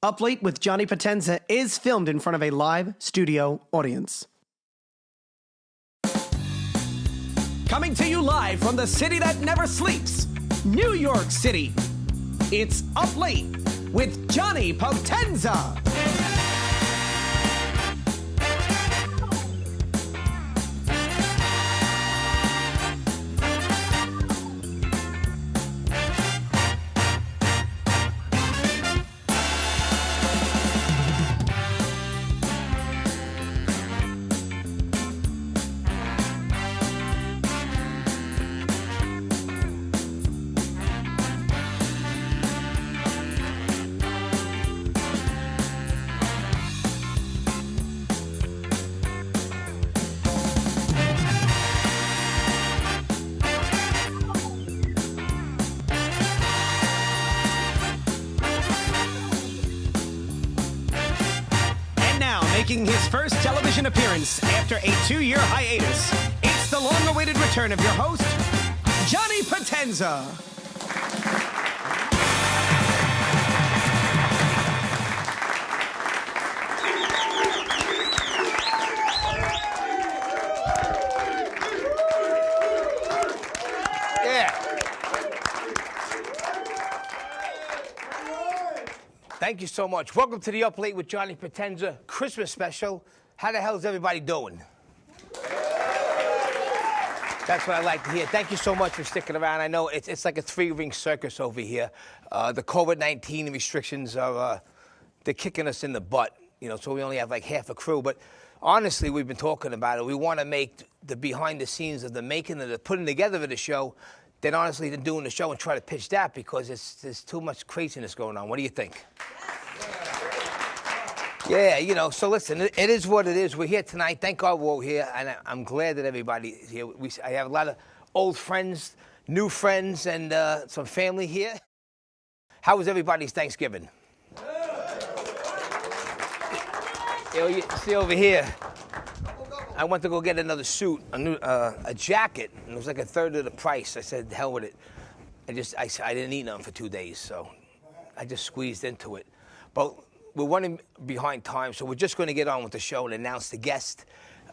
Up Late with Johnny Potenza is filmed in front of a live studio audience. Coming to you live from the city that never sleeps, New York City. It's Up Late with Johnny Potenza. Making his first television appearance after a 2-year hiatus, it's the long-awaited return of your host, Johnny Potenza. Thank you so much. Welcome to the Up Late with Johnny Potenza Christmas special. How the hell is everybody doing? That's what I like to hear. Thank you so much for sticking around. I know it's like a 3-ring circus over here. The COVID-19 restrictions are they're kicking us in the butt, you know, so we only have like half a crew. But honestly, we've been talking about it. We want to make the behind the scenes of the making of the putting together of the show than honestly than doing the show and try to pitch that because there's too much craziness going on. What do you think? Yeah, you know, so listen, it is what it is. We're here tonight. Thank God we're all here, and I'm glad that everybody's here. I have a lot of old friends, new friends, and some family here. How was everybody's Thanksgiving? You see over here, I went to go get another suit, a jacket, and it was like a third of the price. I said, hell with it. I didn't eat nothing for 2 days, so I just squeezed into it. But we're running behind time, so we're just going to get on with the show and announce the guest.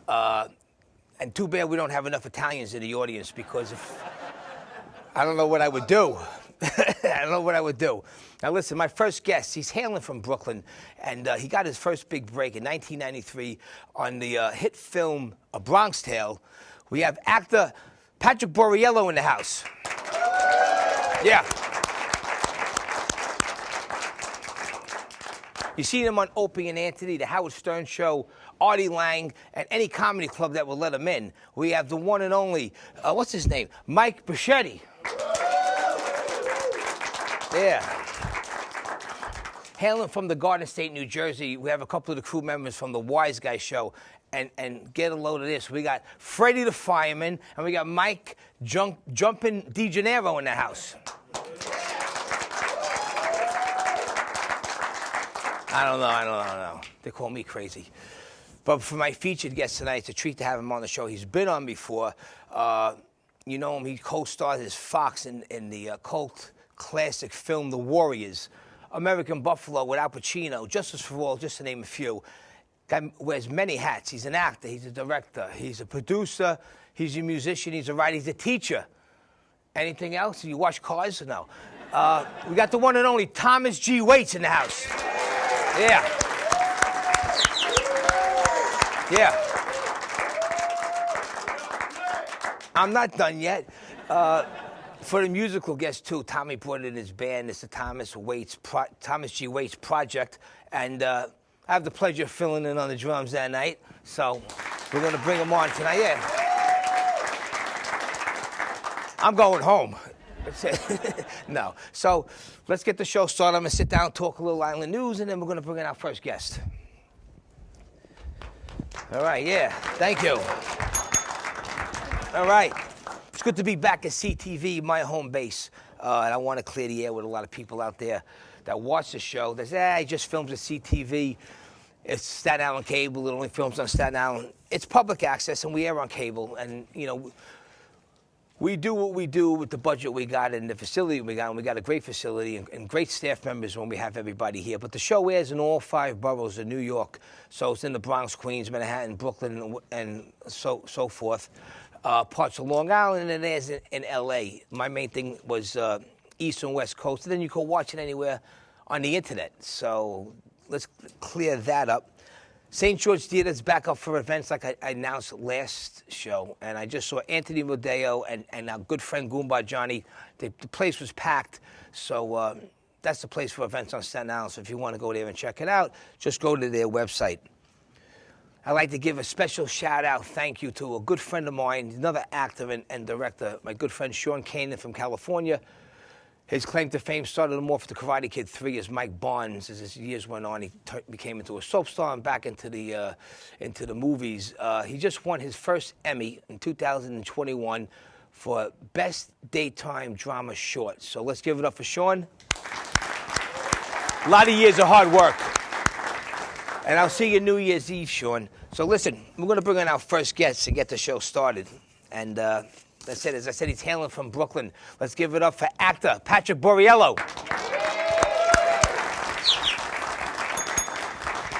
And too bad we don't have enough Italians in the audience because I don't know what I would do. I don't know what I would do. Now listen, my first guest, he's hailing from Brooklyn, and he got his first big break in 1993 on the hit film A Bronx Tale. We have actor Patrick Borriello in the house. Yeah. You've seen him on Opie and Anthony, The Howard Stern Show, Artie Lang, and any comedy club that will let him in. We have the one and only, what's his name? Mike Bischetti. Yeah. Hailing from the Garden State, New Jersey, we have a couple of the crew members from the Wiseguyz show. And get a load of this. We got Freddie the Fireman, and we got Mike Jumpin' DeGennaro in the house. I don't know. They call me crazy. But for my featured guest tonight, it's a treat to have him on the show. He's been on before. You know him, he co-starred as Fox in the cult classic film, The Warriors, American Buffalo with Al Pacino, Justice for All, just to name a few. Guy wears many hats. He's an actor, he's a director, he's a producer, he's a musician, he's a writer, he's a teacher. Anything else? You wash cars or no? We got the one and only Thomas G. Waits in the house. Yeah. Yeah. I'm not done yet. For the musical guest, too, Tommy brought in his band. It's the Thomas G. Waits Project. And I have the pleasure of filling in on the drums that night. So we're going to bring him on tonight. Yeah. I'm going home. No. So let's get the show started. I'm going to sit down, talk a little island news, and then we're going to bring in our first guest. All right, yeah. Thank you. All right. It's good to be back at CTV, my home base. And I want to clear the air with a lot of people out there that watch the show. They say, he just films at CTV. It's Staten Island cable. It only films on Staten Island. It's public access, and we air on cable. And, you know, We do what we do with the budget we got and the facility we got, and we got a great facility and great staff members when we have everybody here. But the show airs in all 5 boroughs of New York, so it's in the Bronx, Queens, Manhattan, Brooklyn, and so forth. Parts of Long Island, and it airs in L.A. My main thing was East and West Coast, and then you can watch it anywhere on the internet. So let's clear that up. St. George Theater's back up for events like I announced last show, and I just saw Anthony Rodeo and our good friend Goomba Johnny. The place was packed, so that's the place for events on Staten Island. So if you want to go there and check it out, just go to their website. I'd like to give a special shout-out, thank you, to a good friend of mine, another actor and director, my good friend Sean Kanan from California. His claim to fame started him off with the Karate Kid 3 as Mike Barnes. As his years went on, he became into a soap star and back into the movies. He just won his first Emmy in 2021 for Best Daytime Drama Short. So let's give it up for Sean. A lot of years of hard work. And I'll see you New Year's Eve, Sean. So listen, we're going to bring in our first guest to get the show started. And as I said, he's hailing from Brooklyn. Let's give it up for actor Patrick Borriello.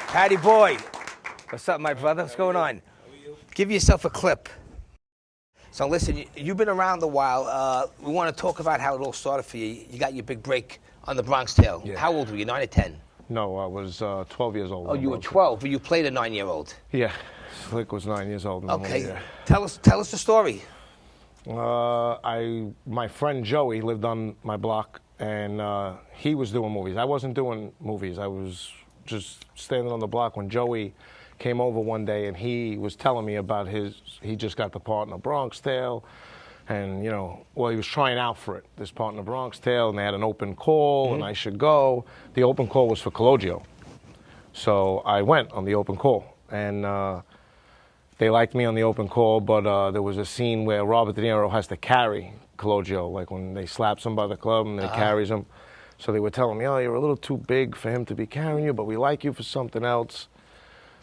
Patty boy. What's up, my brother? What's going on? Give yourself a clip. So listen, you've been around a while. We want to talk about how it all started for you. You got your big break on The Bronx Tale. Yeah. How old were you, 9 or 10? No, I was 12 years old. Oh, you were 12, but you played a 9-year-old. Yeah, Slick was 9 years old. Okay, yeah. Tell us the story. My friend Joey lived on my block, and he was doing movies. I wasn't doing movies. I was just standing on the block when Joey came over one day, and he was telling me about he just got the part in The Bronx Tale, and, he was trying out for it, this part in The Bronx Tale, and they had an open call, and I should go. The open call was for Cologio. So I went on the open call, and they liked me on the open call, but there was a scene where Robert De Niro has to carry Cologio, like when they slap somebody at the club and they carries him. So they were telling me, oh, you're a little too big for him to be carrying you, but we like you for something else.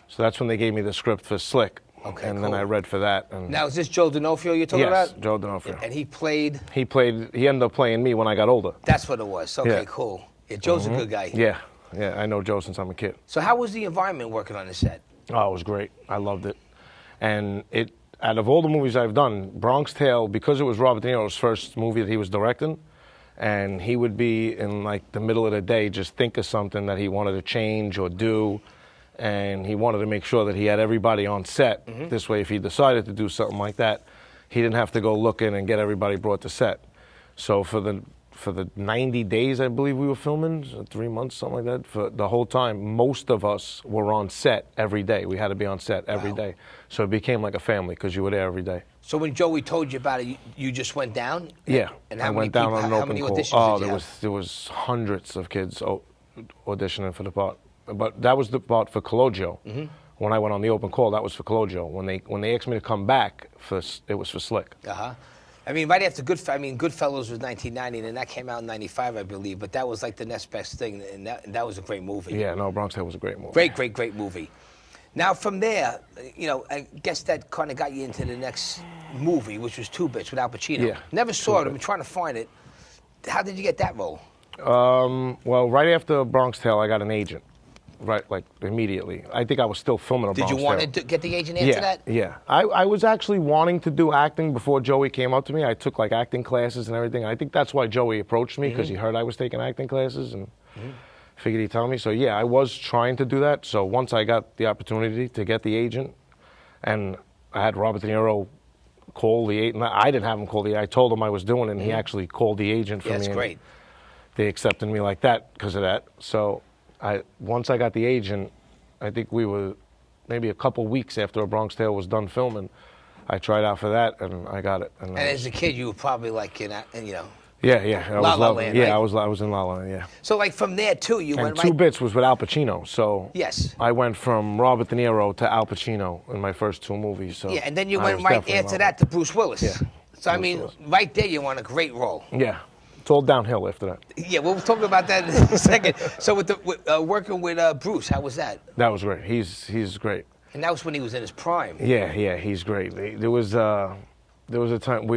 So that's when they gave me the script for Slick. Okay, and then I read for that. And now, is this Joe D'Onofrio you're talking about? Yes, Joe D'Onofrio. And he played? He ended up playing me when I got older. That's what it was. Okay, cool. Yeah, Joe's a good guy. Yeah, I know Joe since I'm a kid. So how was the environment working on the set? Oh, it was great. I loved it. And out of all the movies I've done, Bronx Tale, because it was Robert De Niro's first movie that he was directing, and he would be in like the middle of the day just think of something that he wanted to change or do, and he wanted to make sure that he had everybody on set. This way, if he decided to do something like that, he didn't have to go looking and get everybody brought to set. So for the 90 days, I believe we were filming, 3 months, something like that, for the whole time, most of us were on set every day. We had to be on set every day. So it became like a family because you were there every day. So when Joey told you about it, you just went down? Yeah. And I went down on an open call. Oh, there was hundreds of kids auditioning for the part. But that was the part for Cologio. When I went on the open call, that was for Cologio. When they asked me to come back, it was for Slick. I mean, right after Goodfellas was 1990, and that came out in 95, I believe. But that was like the next best thing, and that was a great movie. Yeah, no, Bronx Tale was a great movie. Great movie. Now, from there, I guess that kind of got you into the next movie, which was Two Bits with Al Pacino. Yeah. Never saw it. I'm trying to find it. How did you get that role? Well, right after Bronx Tale, I got an agent. Right, like immediately. I think I was still filming a Bronx Tale. Did you want to get the agent after that? Yeah. I was actually wanting to do acting before Joey came up to me. I took like acting classes and everything. I think that's why Joey approached me, because he heard I was taking acting classes and figured he'd tell me. So yeah, I was trying to do that. So once I got the opportunity to get the agent, and I had Robert De Niro call the agent. I didn't have him call the agent. I told him I was doing it, and he actually called the agent for me. That's great. They accepted me like that because of that. So once I got the agent, I think we were maybe a couple weeks after A Bronx Tale was done filming. I tried out for that, and I got it. And as a kid, you were probably like Yeah. La La Land, yeah, right? I was in La La Land, yeah. So like from there too, you went right. Two Bits was with Al Pacino, so yes, I went from Robert De Niro to Al Pacino in my first 2 movies. So yeah, and then you went right after that to Bruce Willis. Yeah. So I mean, right there, you won a great role. Yeah. It's all downhill after that. Yeah, we'll talk about that in a second. So with working with Bruce, how was that? That was great. He's great. And that was when he was in his prime. Yeah, he's great. There was there was a time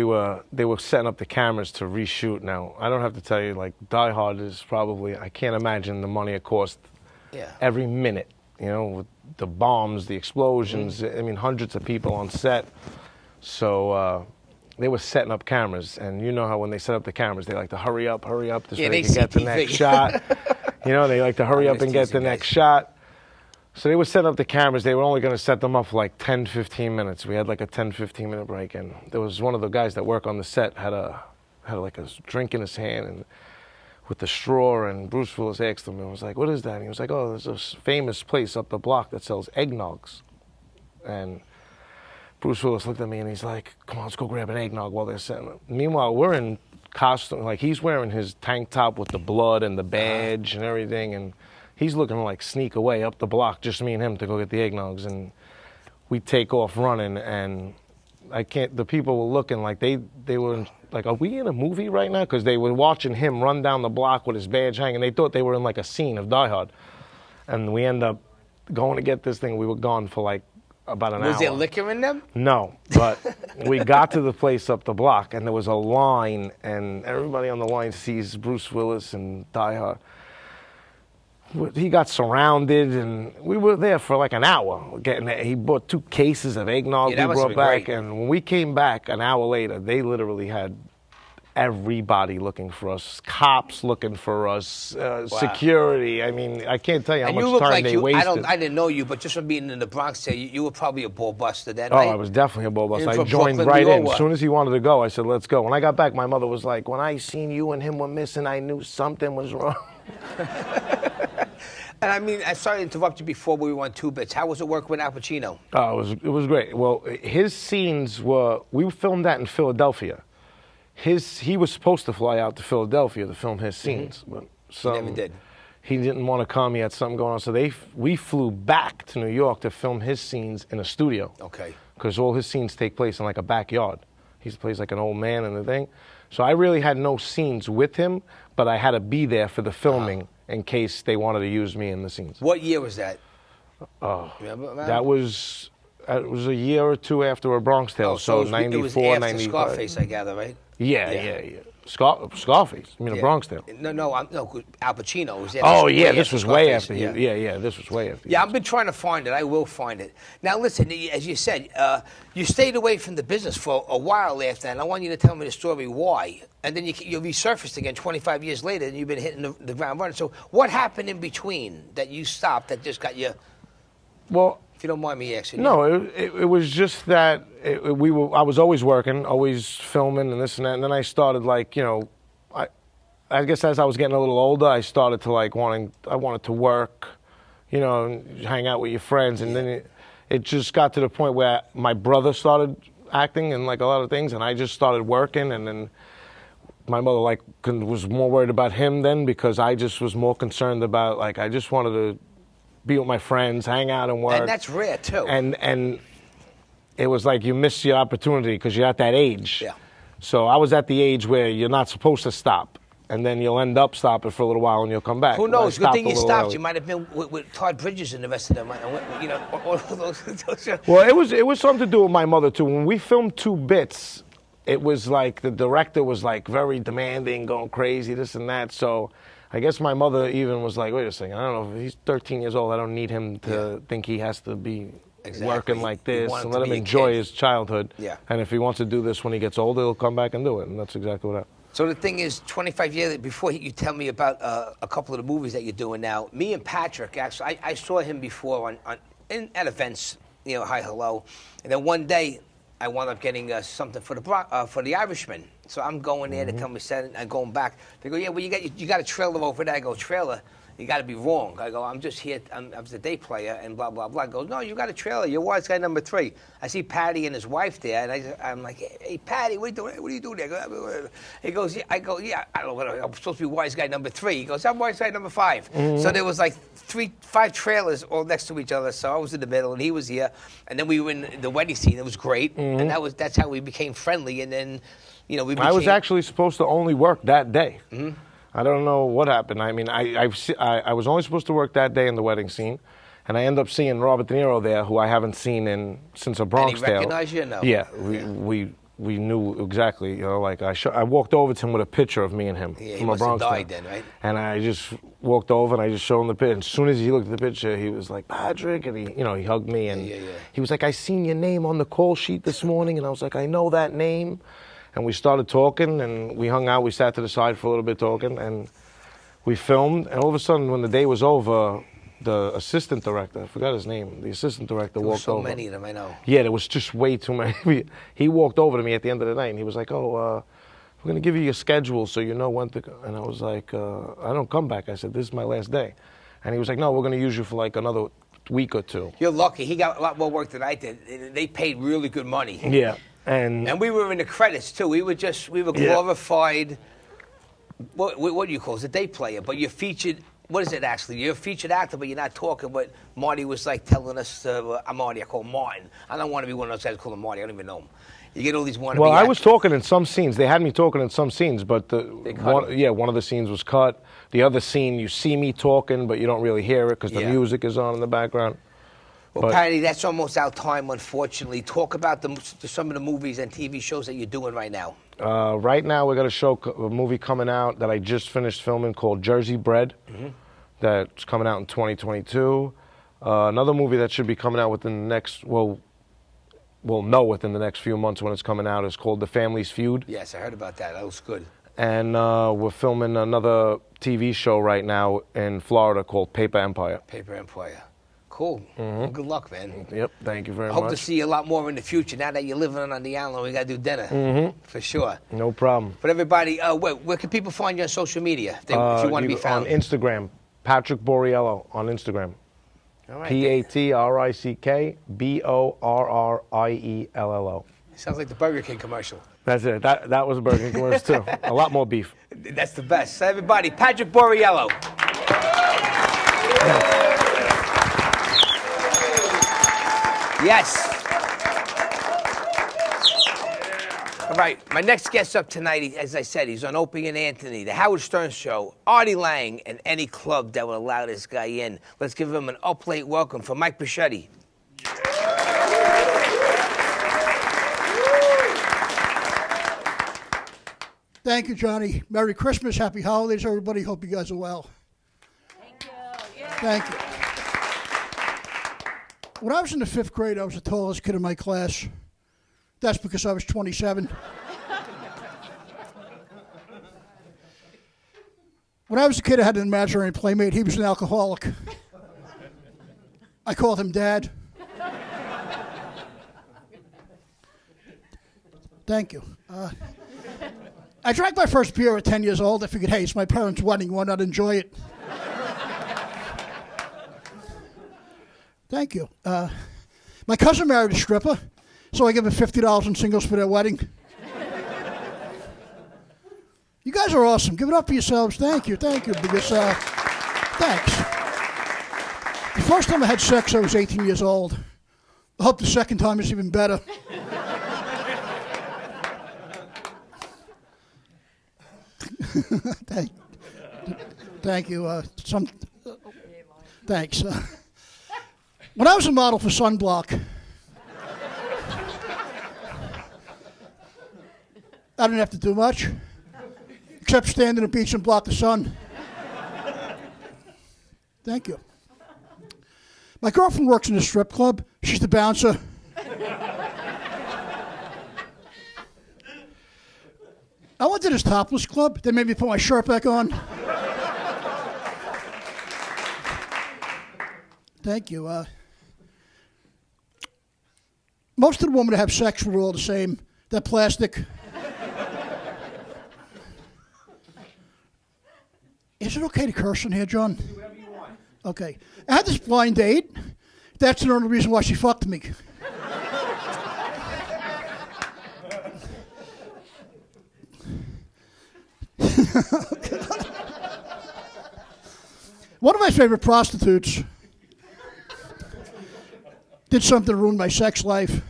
they were setting up the cameras to reshoot. Now, I don't have to tell you, like, Die Hard is probably, I can't imagine the money it cost every minute, you know, with the bombs, the explosions, I mean, hundreds of people on set. So they were setting up cameras, and you know how when they set up the cameras, they like to hurry up, this way they can get the next shot. You know, they like to hurry up and get the next shot. So they were setting up the cameras. They were only going to set them up for like 10, 15 minutes. We had like a 10, 15-minute break, and there was one of the guys that work on the set had like a drink in his hand and with the straw, and Bruce Willis asked him, and was like, "What is that?" And he was like, "Oh, there's this famous place up the block that sells eggnogs." And Bruce Willis looked at me and he's like, "Come on, let's go grab an eggnog while they're setting up." Meanwhile, we're in costume, like he's wearing his tank top with the blood and the badge and everything, and he's looking to like sneak away up the block, just me and him, to go get the eggnogs. And we take off running, and the people were looking like they were like, "Are we in a movie right now?" Because they were watching him run down the block with his badge hanging. They thought they were in like a scene of Die Hard. And we end up going to get this thing. We were gone for like about an hour. Was there liquor in them? No, but we got to the place up the block, and there was a line, and everybody on the line sees Bruce Willis and Die Hard. He got surrounded, and we were there for like an hour. He bought 2 cases of eggnog we brought back, great. And when we came back an hour later, they literally had everybody looking for us, cops looking for us, security. I mean, I can't tell you how much time they wasted. I didn't know you, but just from being in the Bronx there, you were probably a ball buster then, Oh, right? I was definitely a ball buster. I joined Brooklyn, right in. New As soon as he wanted to go, I said, "Let's go." When I got back, my mother was like, "When I seen you and him were missing, I knew something was wrong." And I mean, I'm sorry to interrupt you before we went 2 bits. How was it work with Al Pacino? Oh, it was great. Well, his scenes we filmed that in Philadelphia. He was supposed to fly out to Philadelphia to film his scenes, but He never did. He didn't want to come. He had something going on, so we flew back to New York to film his scenes in a studio. Okay. Because all his scenes take place in like a backyard. He plays like an old man in the thing. So I really had no scenes with him, but I had to be there for the filming in case they wanted to use me in the scenes. What year was that? Remember, man? That was a year or 2 after A Bronx Tale, so 94, it was after 95. Scarface, I gather, right? Yeah. Scarface. You mean A Bronx Tale? No, Al Pacino was there. Oh, yeah, this was way after. Yeah, this was way after. Yeah, I've been trying to find it. I will find it. Now, listen, as you said, you stayed away from the business for a while after, and I want you to tell me the story why. And then you resurfaced again 25 years later, and you've been hitting the ground running. So what happened in between that you stopped that just got you... Well... If you don't mind me asking. No, it was just that I was always working, always filming and this and that. And then I started like, you know, I guess as I was getting a little older, I started to like I wanted to work, you know, and hang out with your friends. And then it just got to the point where my brother started acting and like a lot of things, and I just started working. And then my mother like was more worried about him then, because I just was more concerned about, like, I just wanted to be with my friends, hang out and work. And that's rare, too. And it was like you miss your opportunity because you're at that age. Yeah. So I was at the age where you're not supposed to stop. And then you'll end up stopping for a little while and you'll come back. Who knows? Good thing you stopped. Early. You might have been with Todd Bridges and the rest of them. You know, all those. Well, it was something to do with my mother, too. When we filmed 2 bits, it was like the director was like very demanding, going crazy, this and that. So I guess my mother even was like, wait a second, I don't know, if he's 13 years old, I don't need him to think he has to be working like this, and let him enjoy his childhood. Yeah. And if he wants to do this when he gets older, he'll come back and do it, and that's exactly what happened. So the thing is, 25 years before you tell me about a couple of the movies that you're doing now, me and Patrick, actually, I saw him before at events, you know, Hi Hello, and then one day I wound up getting something for the Irishman. So I'm going there to tell me set, and I'm going back. They go, yeah, well, you got a trailer over there. I go, trailer? You got to be wrong. I go, I'm just here. I was the day player, and blah, blah, blah. I go, no, you got a trailer. You're wise guy number 3. I see Patty and his wife there, and I'm like, hey, Patty, what are you doing? What are you doing there? He goes, yeah. I go, yeah, I don't know what I'm supposed to be wise guy number 3. He goes, I'm wise guy number 5. So there was like 5 trailers all next to each other. So I was in the middle, and he was here. And then we were in the wedding scene. It was great. And that's how we became friendly. And then, you know, I was actually supposed to only work that day. I don't know what happened. I mean, I was only supposed to work that day in the wedding scene, and I end up seeing Robert De Niro there, who I haven't seen since A Bronx Tale. And he recognized you or no? Yeah, we we knew exactly, you know, like I walked over to him with a picture of me and him Yeah, he from a must have Bronx died fan. then, right? And I just walked over and I just showed him the picture. And as soon as he looked at the picture, he was like, Patrick, and he hugged me and he was like, I seen your name on the call sheet this morning, and I was like, I know that name. And we started talking and we hung out. We sat to the side for a little bit talking and we filmed. And all of a sudden, when the day was over, the assistant director, I forgot his name, the assistant director walked over. So many of them, I know. Yeah, there was just way too many. He walked over to me at the end of the night and he was like, we're going to give you your schedule so you know when to go. And I was like, I don't come back. I said, this is my last day. And he was like, no, we're going to use you for like another week or two. You're lucky. He got a lot more work than I did. They paid really good money. Yeah. And we were in the credits, too. We were glorified, what do you call it? A day player. But you're featured. What is it, actually? You're a featured actor, but you're not talking. But Marty was like telling us, I'm Marty, I call him Martin. I don't want to be one of those guys call him Marty. I don't even know him. You get all these wannabe Well, I actors. was talking in some scenes. They had me talking in some scenes, but one of the scenes was cut. The other scene, you see me talking, but you don't really hear it because the music is on in the background. Well, Patty, that's almost our time, unfortunately. Talk about some of the movies and TV shows that you're doing right now. Right now, we got a movie coming out that I just finished filming called Jersey Bread. That's coming out in 2022. Another movie that should be coming out within the next, we'll know within the next few months when it's coming out, is called The Family's Feud. Yes, I heard about that. That was good. And we're filming another TV show right now in Florida called Paper Empire. Paper Empire. Cool. Well, good luck, man. Yep, thank you very much. Hope to see you a lot more in the future. Now that you're living on the island, we got to do dinner. For sure. No problem. But everybody, where can people find you on social media if you want to be found? On Instagram, Patrick Borriello on Instagram. All right. PatrickBorriello. Sounds like the Burger King commercial. That's it. That was a Burger King commercial, too. A lot more beef. That's the best. So everybody, Patrick Borriello. Yes. All right, my next guest up tonight, as I said, he's on Opie and Anthony, The Howard Stern Show, Artie Lang, and any club that would allow this guy in. Let's give him an up-late welcome for Mike Bischetti. Thank you, Johnny. Merry Christmas, Happy Holidays, everybody. Hope you guys are well. Thank you. Yeah. Thank you. When I was in the 5th grade, I was the tallest kid in my class. That's because I was 27. When I was a kid, I had an imaginary playmate. He was an alcoholic. I called him Dad. Thank you. I drank my first beer at 10 years old. I figured, hey, it's my parents' wedding. Why not enjoy it? Thank you. My cousin married a stripper, so I give her $50 in singles for their wedding. You guys are awesome. Give it up for yourselves. Thank you, because, thanks. The first time I had sex, I was 18 years old. I hope the second time is even better. Thank you. Thanks. When I was a model for Sunblock, I didn't have to do much, except stand on the beach and block the sun. Thank you. My girlfriend works in a strip club. She's the bouncer. I went to this topless club. They made me put my shirt back on. Thank you. Most of the women that have sex were all the same. They're plastic. Is it okay to curse in here, John? Do whatever you want. Okay. I had this blind date. That's the only reason why she fucked me. One of my favorite prostitutes did something to ruin my sex life.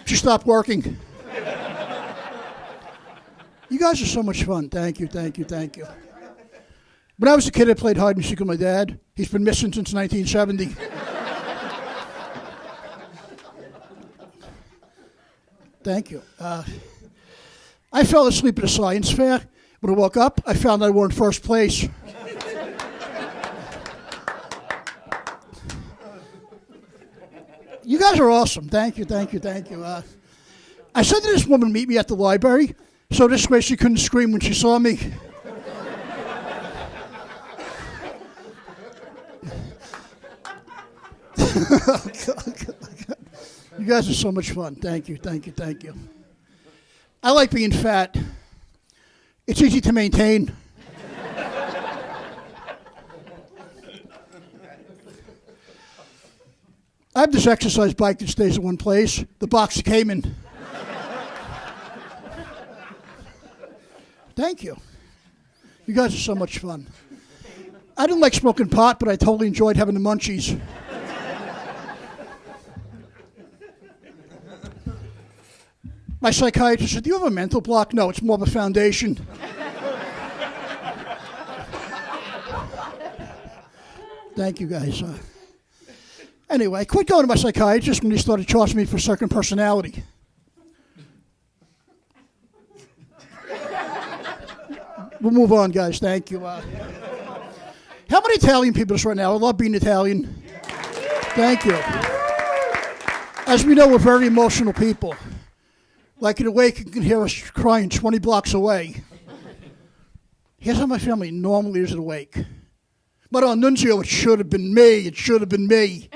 She stopped working. You guys are so much fun. Thank you. When I was a kid, I played hide and seek with my dad. He's been missing since 1970. Thank you. I fell asleep at a science fair. When I woke up, I found I were in first place. You guys are awesome. Thank you. I said to this woman, meet me at the library, so this way she couldn't scream when she saw me. You guys are so much fun. Thank you. I like being fat. It's easy to maintain. I have this exercise bike that stays in one place, the box of Cayman. Thank you. You guys are so much fun. I didn't like smoking pot, but I totally enjoyed having the munchies. My psychiatrist said, do you have a mental block? No, it's more of a foundation. Thank you, guys. Anyway, I quit going to my psychiatrist when he started charging me for second personality. We'll move on, guys. Thank you. How many Italian people are right now? I love being Italian. Thank you. As we know, we're very emotional people. Like in a wake, you can hear us crying 20 blocks away. Here's how my family normally is at a wake. But on Nunzio, it should have been me.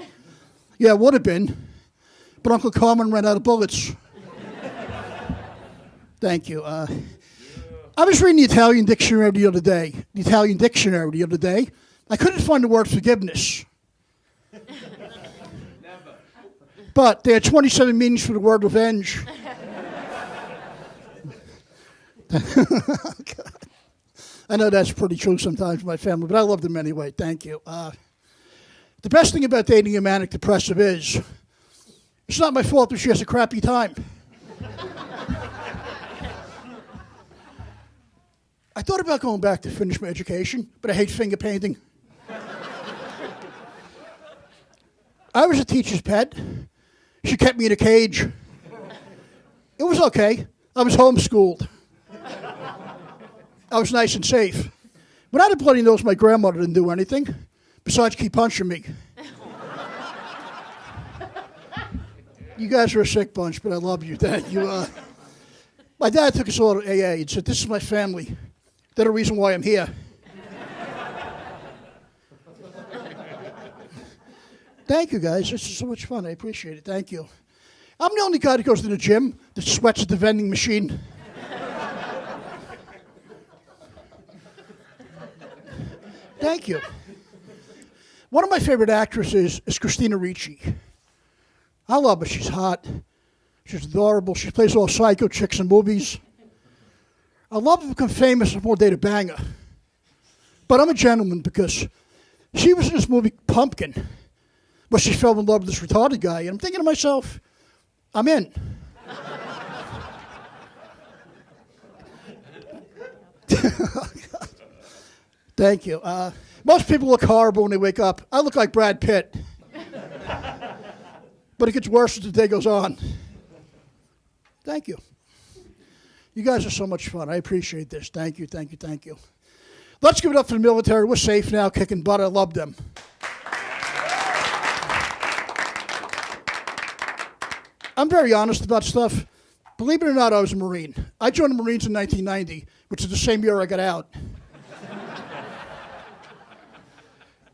Yeah, it would have been. But Uncle Carmen ran out of bullets. Thank you. I was reading the Italian dictionary the other day. I couldn't find the word forgiveness. But there are 27 meanings for the word revenge. I know that's pretty true sometimes in my family, but I love them anyway. Thank you. The best thing about dating a manic depressive is it's not my fault if she has a crappy time. I thought about going back to finish my education, but I hate finger painting. I was a teacher's pet. She kept me in a cage. It was okay. I was homeschooled. I was nice and safe. But I didn't bloody nose my grandmother didn't do anything, besides keep punching me. You guys are a sick bunch, but I love you. Thank you. My dad took us all to AA and said, this is my family. They're the reason why I'm here. Thank you, guys. This is so much fun. I appreciate it. Thank you. I'm the only guy that goes to the gym that sweats at the vending machine. Thank you. One of my favorite actresses is Christina Ricci. I love her. She's hot. She's adorable. She plays all psycho chicks in movies. I love to become famous and one day to bang her. But I'm a gentleman because she was in this movie Pumpkin, but she fell in love with this retarded guy. And I'm thinking to myself, I'm in. Thank you. Most people look horrible when they wake up. I look like Brad Pitt. But it gets worse as the day goes on. Thank you. You guys are so much fun. I appreciate this. Thank you. Let's give it up for the military. We're safe now, kicking butt. I love them. I'm very honest about stuff. Believe it or not, I was a Marine. I joined the Marines in 1990, which is the same year I got out.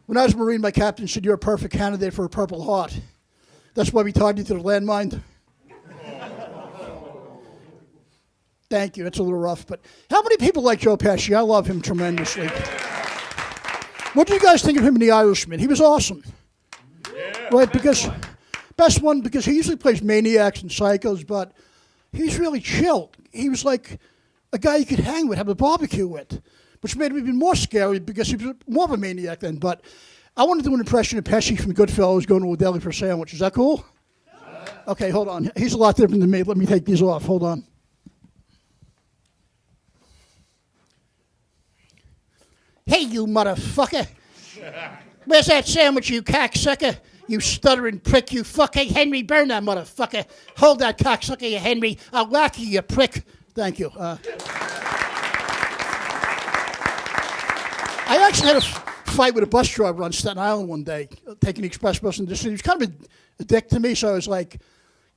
When I was a Marine, my captain said, you're a perfect candidate for a Purple Heart. That's why we tied you to the landmine. Thank you. It's a little rough, but how many people like Joe Pesci? I love him tremendously. What do you guys think of him in The Irishman? He was awesome. Yeah. Right, because best one, because he usually plays maniacs and psychos, but he's really chill. He was like a guy you could hang with, have a barbecue with, which made him even more scary because he was more of a maniac then. But I want to do an impression of Pesci from Goodfellas going to a deli for a sandwich. Is that cool? Okay, hold on. He's a lot different than me. Let me take these off. Hold on. Hey, you motherfucker. Where's that sandwich, you cocksucker? You stuttering prick, you fucking Henry. Burn that motherfucker. Hold that cocksucker, you Henry. I'll whack you, you prick. Thank you. I actually had a fight with a bus driver on Staten Island one day, taking the express bus into the city. He was kind of a dick to me, so I was like,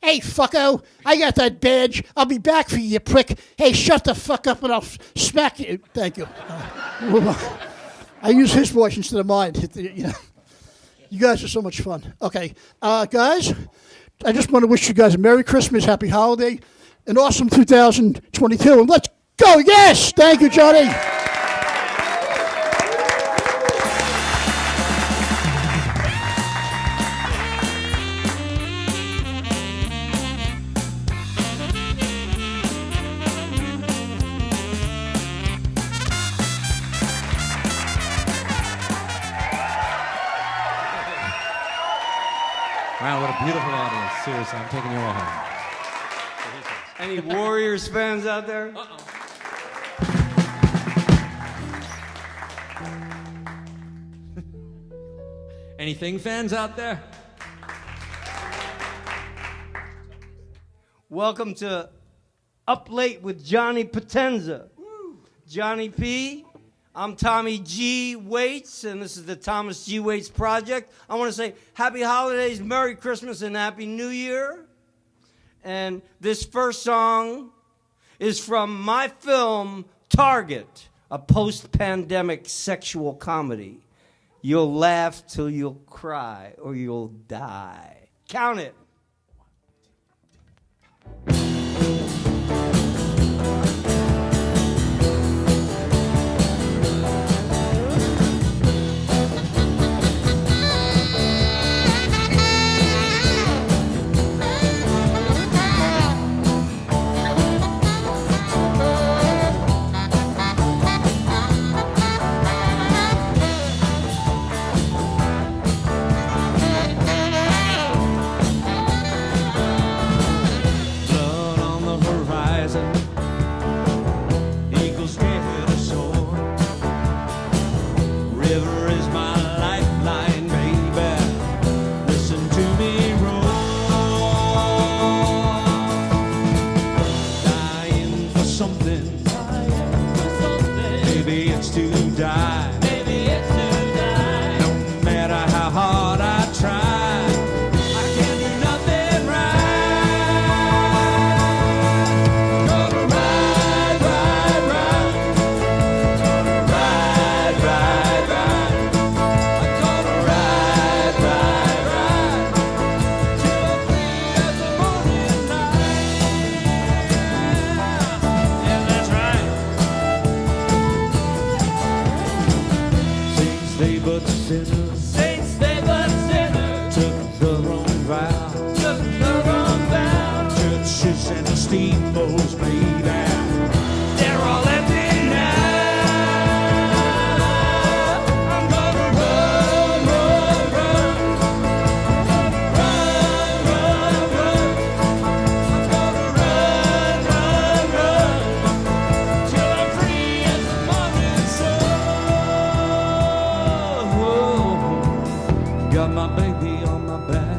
hey, fucko, I got that badge. I'll be back for you, you prick. Hey, shut the fuck up and I'll smack you. Thank you. I use his voice instead of mine. You guys are so much fun. Okay, guys, I just want to wish you guys a Merry Christmas, Happy Holiday, an awesome 2022, and let's go. Yes, thank you, Johnny. Wow, what a beautiful audience. Seriously, I'm taking you all home. Any Warriors fans out there? Anything fans out there? Welcome to Up Late with Johnny Potenza. Johnny P. I'm Tommy G. Waits, and this is the Thomas G. Waits Project. I want to say Happy Holidays, Merry Christmas, and Happy New Year. And this first song is from my film, Target, a post-pandemic sexual comedy. You'll laugh till you'll cry, or you'll die. Count it.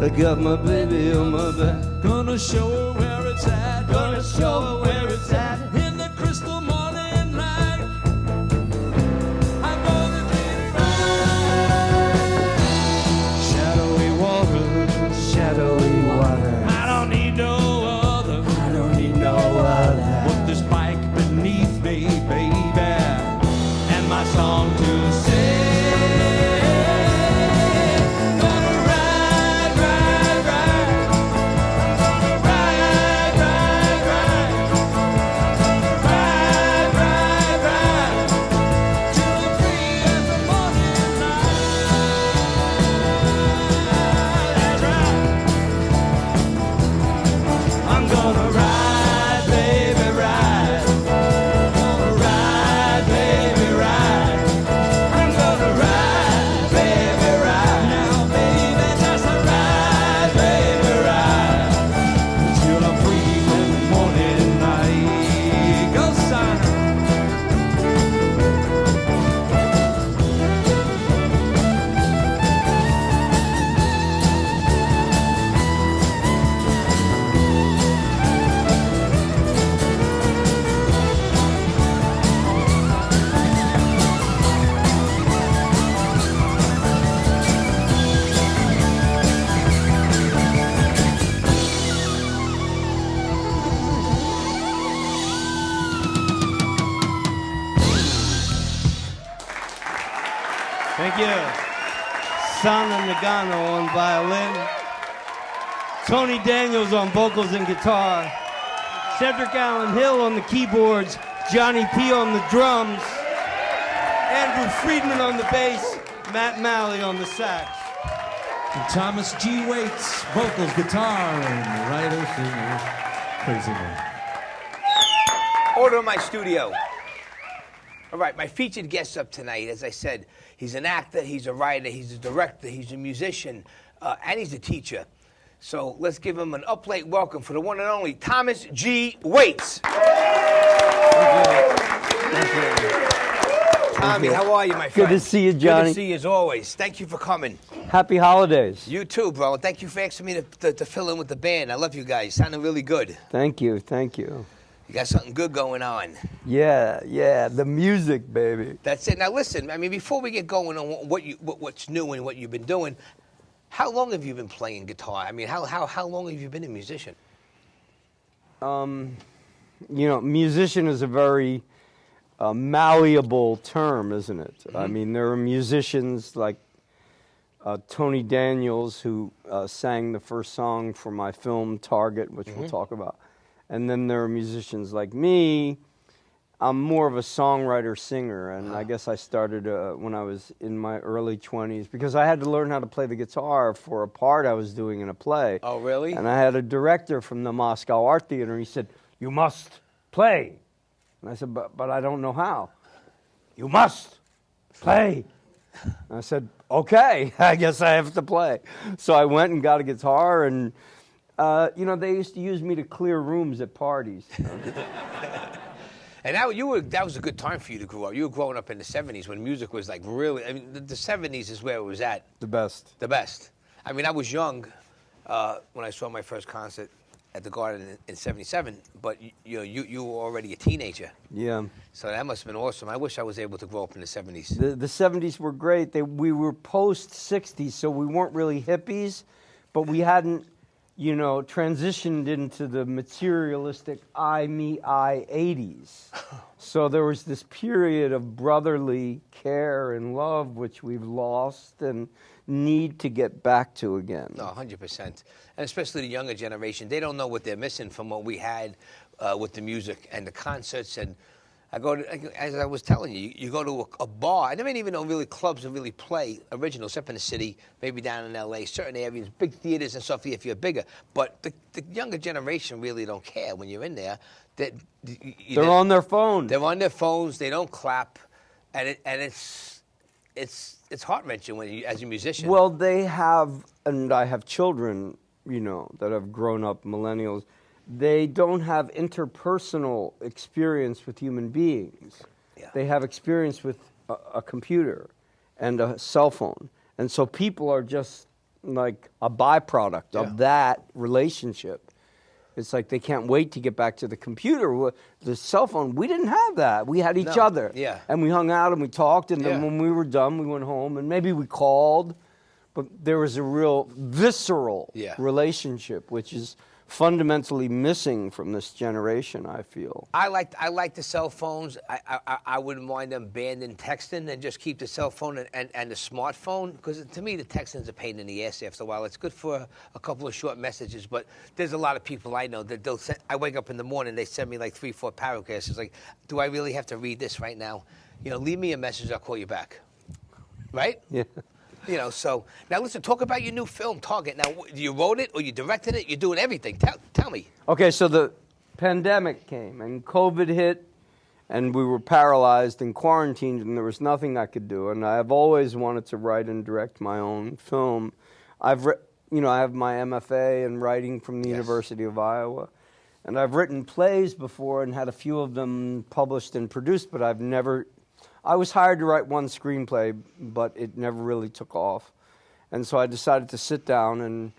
I got my baby on my back. Gonna show her where it's at. Gonna show her where it's at. In the crystal morning light. I'm gonna treat her right. Shadowy water. Shadowy water. I don't need no other. I don't need no other. Put this bike beneath me, baby, and my song to sing. Sana Nagano on violin, Tony Daniels on vocals and guitar, Cedric Allen Hill on the keyboards, Johnny P on the drums, Andrew Friedman on the bass, Matt Malley on the sax. And Thomas G. Waits, vocals, guitar, and writer, singer, crazy man. Order in my studio. All right, my featured guest up tonight, as I said, he's an actor, he's a writer, he's a director, he's a musician, and he's a teacher. So let's give him an up-late welcome for the one and only Thomas G. Waits. Tommy, how are you, my friend? Good to see you, Johnny. Good to see you as always. Thank you for coming. Happy holidays. You too, bro. Thank you for asking me to fill in with the band. I love you guys. Sounding really good. Thank you, thank you. You got something good going on. Yeah, the music, baby. That's it. Now listen, I mean, before we get going on what's new and what you've been doing, how long have you been playing guitar? I mean, how long have you been a musician? Musician is a very malleable term, isn't it? Mm-hmm. I mean, there are musicians like Tony Daniels, who sang the first song for my film Target, which we'll talk about. And then there are musicians like me. I'm more of a songwriter-singer, and I guess I started when I was in my early 20s because I had to learn how to play the guitar for a part I was doing in a play. Oh, really? And I had a director from the Moscow Art Theater, and he said, "You must play." And I said, but I don't know how. "You must play." And I said, "Okay, I guess I have to play." So I went and got a guitar, and they used to use me to clear rooms at parties. And that was a good time for you to grow up. You were growing up in the 70s when music was like really, I mean, the 70s is where it was at. The best. The best. I mean, I was young when I saw my first concert at the Garden in 77, but you were already a teenager. Yeah. So that must have been awesome. I wish I was able to grow up in the 70s. The 70s were great. We were post-60s, so we weren't really hippies, but we hadn't, transitioned into the materialistic I, me, I 80s. So there was this period of brotherly care and love, which we've lost and need to get back to again. No, 100%. And especially the younger generation, they don't know what they're missing from what we had with the music and the concerts. And I go to, as I was telling you, you go to a bar. I didn't even know really clubs that really play original, except in the city, maybe down in L.A., certain areas, big theaters and stuff if you're bigger. But the younger generation really don't care when you're in there. They're on their phone. They're on their phones. They don't clap. And it's heart-wrenching when you, as a musician. Well, they have, and I have children, that have grown up, millennials. They don't have interpersonal experience with human beings. Yeah. They have experience with a computer and a cell phone. And so people are just like a byproduct of that relationship. It's like they can't wait to get back to the computer. The cell phone, we didn't have that. We had each other. Yeah. And we hung out and we talked, and then when we were done, we went home, and maybe we called. But there was a real visceral relationship, which is fundamentally missing from this generation, I feel. I like the cell phones. I wouldn't mind them banning texting and just keep the cell phone and the smartphone, because to me the texting's a pain in the ass after a while. It's good for a couple of short messages, but there's a lot of people I know that I wake up in the morning, they send me like 3-4 paragraphs. It's like, do I really have to read this right now? Leave me a message, I'll call you back. Right? Yeah. So now listen, talk about your new film, Target. Now, you wrote it or you directed it? You're doing everything. Tell me. Okay, so the pandemic came and COVID hit, and we were paralyzed and quarantined, and there was nothing I could do. And I've always wanted to write and direct my own film. I have my MFA in writing from the University of Iowa, and I've written plays before and had a few of them published and produced, but I've never. I was hired to write one screenplay, but it never really took off. And so I decided to sit down and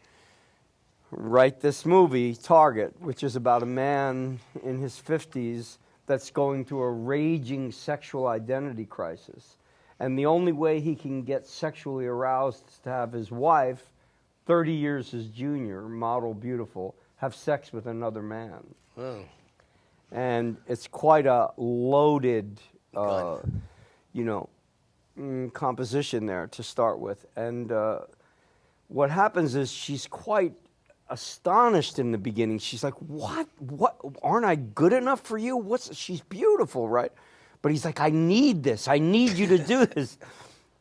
write this movie, Target, which is about a man in his 50s that's going through a raging sexual identity crisis. And the only way he can get sexually aroused is to have his wife, 30 years his junior, model beautiful, have sex with another man. Oh. And it's quite a loaded... composition there to start with. And what happens is she's quite astonished in the beginning. She's like, what, aren't I good enough for you? She's beautiful, right? But he's like, I need this. I need you to do this.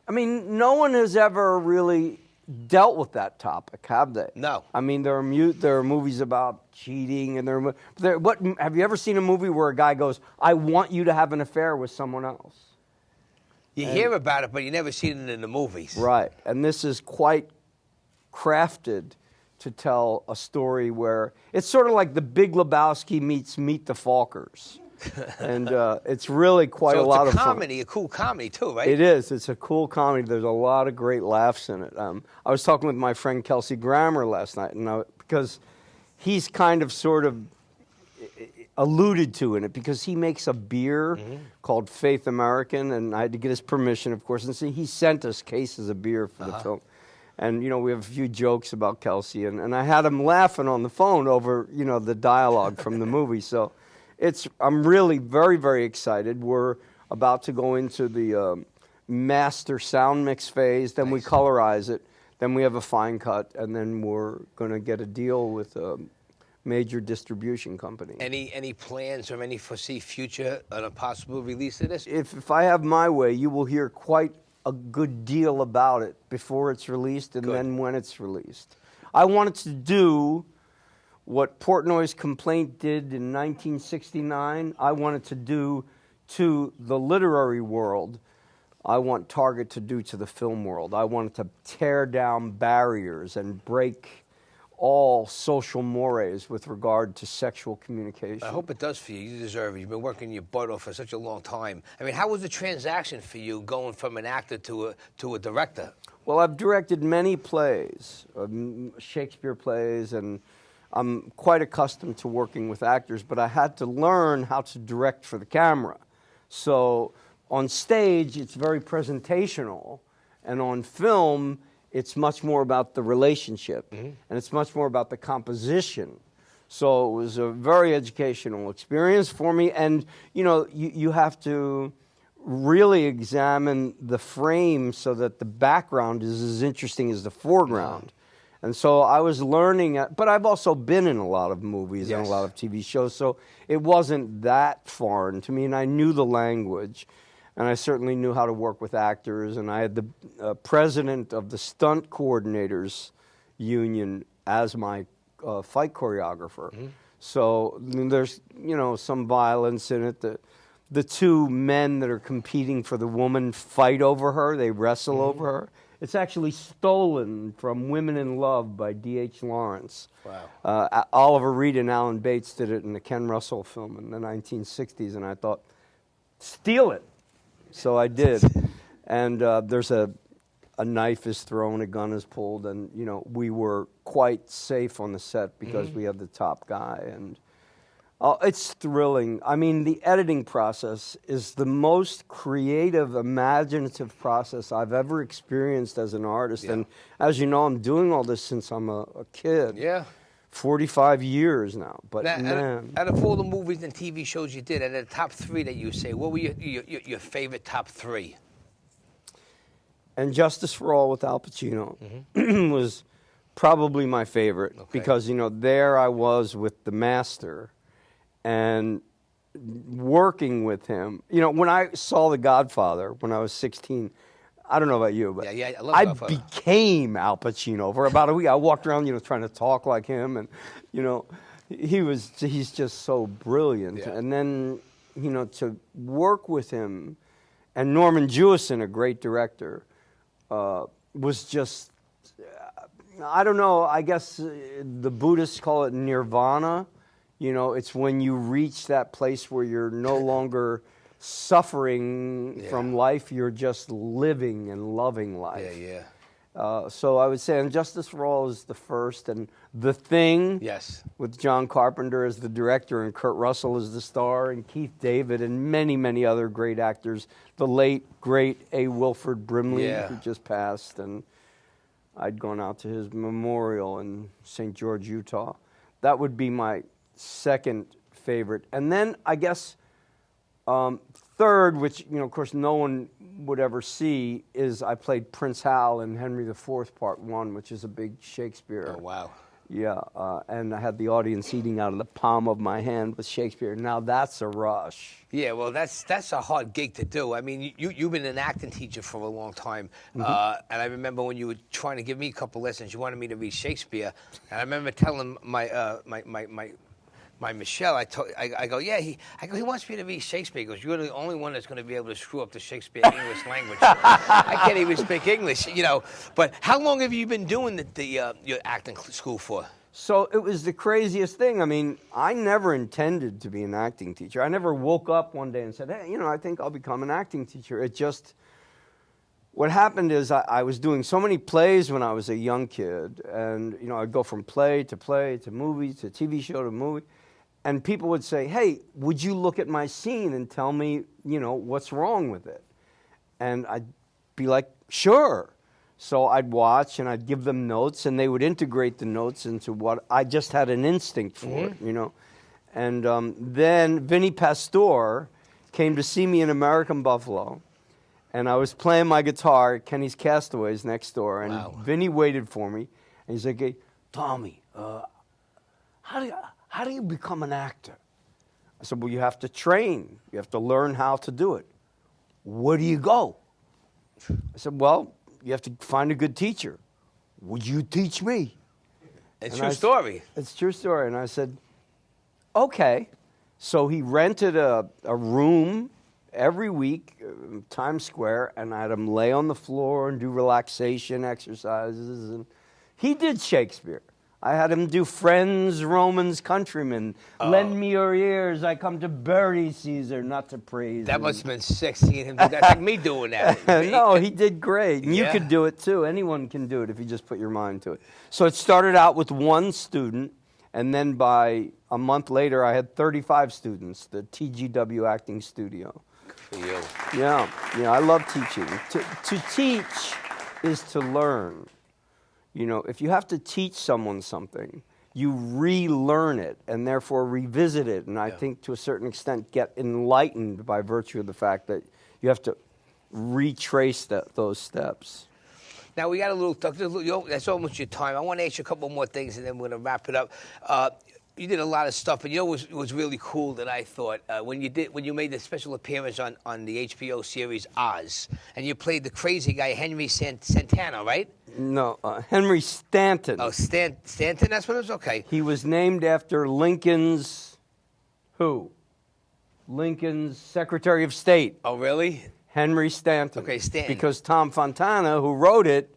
I mean, no one has ever really dealt with that topic, have they? No. I mean, there are movies about cheating, and have you ever seen a movie where a guy goes, I want you to have an affair with someone else? You hear about it, but you never seen it in the movies. Right. And this is quite crafted to tell a story where it's sort of like The Big Lebowski meets Meet the Fockers. And it's really quite a lot of fun. A cool comedy too, right? It is. It's a cool comedy. There's a lot of great laughs in it. I was talking with my friend Kelsey Grammer last night, and because he's kind of sort of alluded to in it, because he makes a beer called Faith American, and I had to get his permission, of course, and he sent us cases of beer for the film. And, we have a few jokes about Kelsey, and I had him laughing on the phone over, the dialogue from the movie. So I'm really very, very excited. We're about to go into the master sound mix phase, then we colorize it, then we have a fine cut, and then we're going to get a deal with a major distribution company. Any plans or any foresee future on a possible release of this? If I have my way, you will hear quite a good deal about it before it's released and then when it's released. I wanted to do what Portnoy's Complaint did in 1969. I wanted to do to the literary world. I want Target to do to the film world. I wanted to tear down barriers and break all social mores with regard to sexual communication. I hope it does for you. You deserve it. You've been working your butt off for such a long time. I mean, how was the transaction for you going from an actor to a director? Well, I've directed many plays, Shakespeare plays, and I'm quite accustomed to working with actors, but I had to learn how to direct for the camera. So on stage, it's very presentational, and on film, it's much more about the relationship, and it's much more about the composition. So it was a very educational experience for me, and you have to really examine the frame so that the background is as interesting as the foreground. And so I was learning, but I've also been in a lot of movies and a lot of TV shows, so it wasn't that foreign to me, and I knew the language. And I certainly knew how to work with actors, and I had the president of the Stunt Coordinators Union as my fight choreographer. So there's, some violence in it. The two men that are competing for the woman fight over her. They wrestle over her. It's actually stolen from Women in Love by D.H. Lawrence. Wow. Oliver Reed and Alan Bates did it in the Ken Russell film in the 1960s, and I thought, steal it. So I did, and there's a knife is thrown, a gun is pulled, and we were quite safe on the set because we had the top guy, and it's thrilling. I mean, the editing process is the most creative, imaginative process I've ever experienced as an artist, and as you know, I'm doing all this since I'm a kid. 45 years now, but man. Out of all the movies and TV shows you did, out of the top three that you say, what were your favorite top three? And Justice for All with Al Pacino was probably my favorite because, there I was with the master and working with him. When I saw The Godfather when I was 16, I don't know about you, but I became Al Pacino for about a week. I walked around, trying to talk like him, and he's just so brilliant. And then, to work with him, and Norman Jewison, a great director, was just, I don't know. I guess the Buddhists call it nirvana. It's when you reach that place where you're no longer suffering from life, you're just living and loving life. So I would say And Justice for All is the first, and The Thing with John Carpenter as the director and Kurt Russell as the star, and Keith David and many, many other great actors. The late, great A. Wilford Brimley, who just passed, and I'd gone out to his memorial in St. George, Utah. That would be my second favorite. And then I guess third, which, of course, no one would ever see, is I played Prince Hal in Henry IV, Part 1, which is a big Shakespeare. Oh, wow. Yeah, and I had the audience eating out of the palm of my hand with Shakespeare. Now that's a rush. Yeah, well, that's a hard gig to do. I mean, you've been an acting teacher for a long time, and I remember when you were trying to give me a couple lessons, you wanted me to read Shakespeare, and I remember telling my Michelle, I go, yeah, he wants me to read Shakespeare. He goes, you're the only one that's going to be able to screw up the Shakespeare English language. I can't even speak English, But how long have you been doing your acting school for? So it was the craziest thing. I mean, I never intended to be an acting teacher. I never woke up one day and said, hey, I think I'll become an acting teacher. It just, what happened is I was doing so many plays when I was a young kid. And, I'd go from play to movie to TV show to movie. And people would say, hey, would you look at my scene and tell me, what's wrong with it? And I'd be like, sure. So I'd watch and I'd give them notes, and they would integrate the notes into what I just had an instinct for, And then Vinnie Pastore came to see me in American Buffalo, and I was playing my guitar at Kenny's Castaways next door, and Vinnie waited for me, and he's like, hey, Tommy, how do you become an actor? I said, well, you have to train. You have to learn how to do it. Where do you go? I said, well, you have to find a good teacher. Would you teach me? It's true story. It's a true story. And I said, okay. So he rented a room every week, Times Square, and I had him lay on the floor and do relaxation exercises. And he did Shakespeare. I had him do Friends, Romans, Countrymen. Lend me your ears, I come to bury Caesar, not to praise That him. must have been sick seeing him do that. That's like me doing that. No, he did great. And you could do it too. Anyone can do it if you just put your mind to it. So it started out with one student, and then by a month later, I had 35 students, the TGW Acting Studio. For you. Yeah, I love teaching. To teach is to learn. If you have to teach someone something, you relearn it and therefore revisit it. And I think to a certain extent get enlightened by virtue of the fact that you have to retrace those steps. Now, we got a little, that's almost your time. I want to ask you a couple more things and then we're going to wrap it up. You did a lot of stuff, and what was really cool that I thought when you made the special appearance on the HBO series Oz, and you played the crazy guy Henry Santana, right? No, Henry Stanton. Oh, Stanton. That's what it was. Okay. He was named after Lincoln's who? Lincoln's Secretary of State. Oh, really? Henry Stanton. Okay, Stanton. Because Tom Fontana, who wrote it,